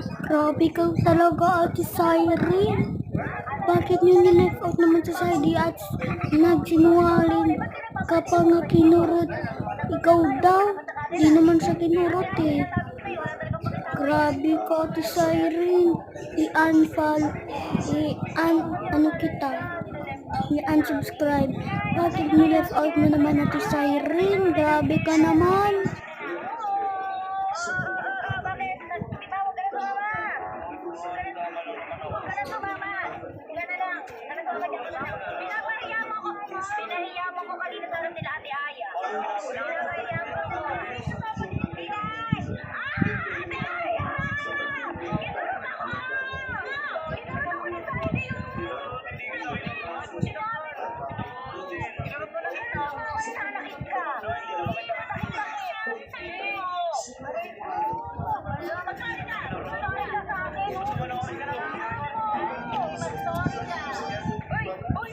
Grabe ka talaga, Ate Siren. Bakit nyo nileft out naman sa Saidi at nagsinungaling ka pa nga kinurot? Ikaw daw, di naman siya kinurot eh. Grabe ka, Ate Siren. I-unfollow, ano kita, i-unsubscribe. Bakit nileft out mo naman, Ate Siren? Grabe ka naman. Pinahiya mo ko kanina sa harap nila Ate Aya. Pinahiya mo ko. Pinay! Ate Aya! Kinurot ako! Kinurot ako ni Saidi yun! Kinurot mo na ito. Nanakit ka. Nanakit ka yan. Magkari ka. Sorry ka sa akin. Sorry ka. Uy!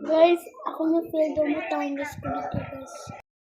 Guys, ako na feel dumatangis ko dito.